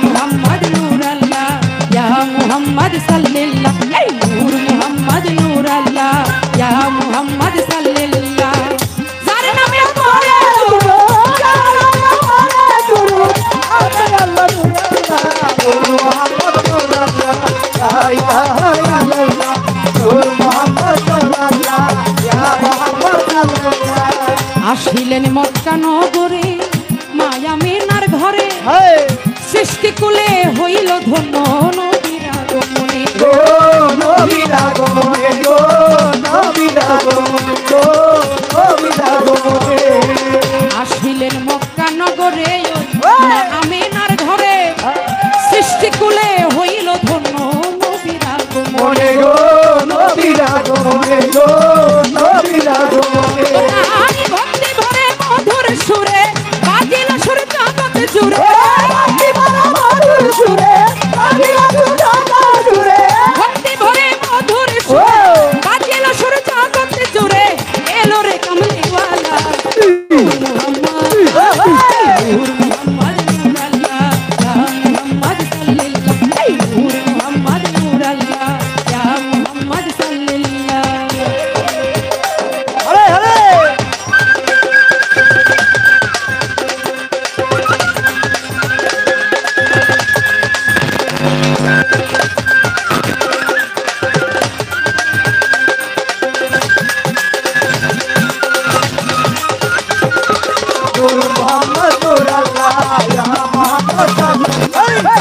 D: মুহাম্মদ নূর আল্লাহ ইয়া মুহাম্মদ সাল্লাল্লাহ এই নূর মুহাম্মদ নূর আল্লাহ ইয়া মুহাম্মদ সাল্লাল্লাহ যার নামে পড়ে দরুদ আপে আল্লাহ নূর মুহাম্মদ নূর আল্লাহ আসিলেন মক্কা নগরে মায়া মিনার ঘরে সৃষ্টি কুলে হইল ধন্য নবীর আগমনে
C: নবীর আগমনে নবীর আগমনে
D: আসিলেন মক্কা নগরে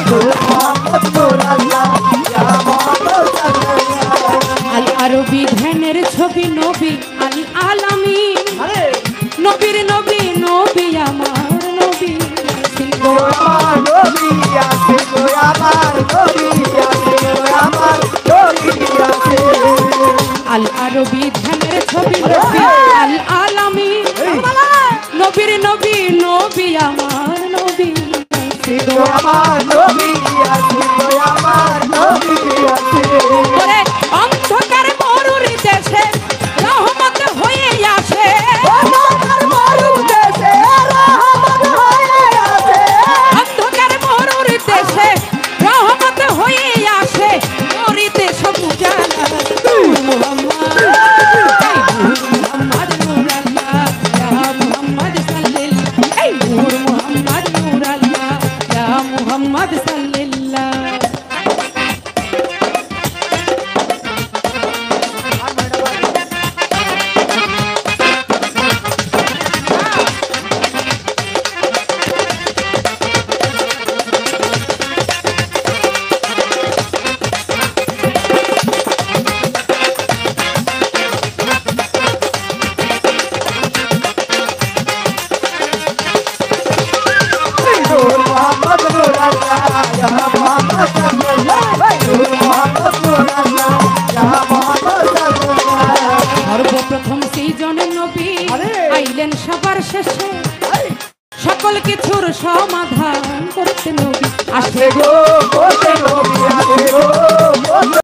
C: নূর মোহাম্মদ নূর আল্লাহ ইয়া মোহাম্মদ সাল্লাল্লাহ।
D: আল আরবি ধ্যানের ছবি নবী আল আলামিন
C: আরে
D: নবীর নবী নবী আমার নবী
C: গো আমার নবী আছে গো আমার নবী আছে গো আমার নবী আছে।
D: আল আরবি ধ্যানের ছবি নবী আল আলামিন নবীর নবী নবী আমার নবী
C: গো আমার নবী আছে গো আমার নবী আছে।
D: ওরে অন্ধকার মরুর দেশে রহমত হয়ে আসে
C: অন্ধকার মরুর দেশে রহমত হয়ে আছে।
D: অন্ধকার মরুর দেশে রহমত হয়ে আসে ওরি দেশ বুঝালা নূর মুহাম্মদ এই নূর মুহাম্মদ নূর আল্লাহ ইয়া মুহাম্মদ সাল্লাল্লাহ এই নূর মুহাম্মদ নূর আল্লাহ ইয়া মুহাম্মদ সাল্লাল্লাহ।
C: নূর মোহাম্মদ নূর আল্লাহ ইয়া মোহাম্মদ সাল্লাল্লাহ। নূর মোহাম্মদ নূর আল্লাহ ইয়া মোহাম্মদ সাল্লাল্লাহ।
D: সর্বপ্রথম সেই জনের নবী
C: আরে!
D: আইলেন সবার শেষে সকল কিছুর সমাধান করতে নবী আসে
C: আসে গো কোতে নবী আসে গো কোতে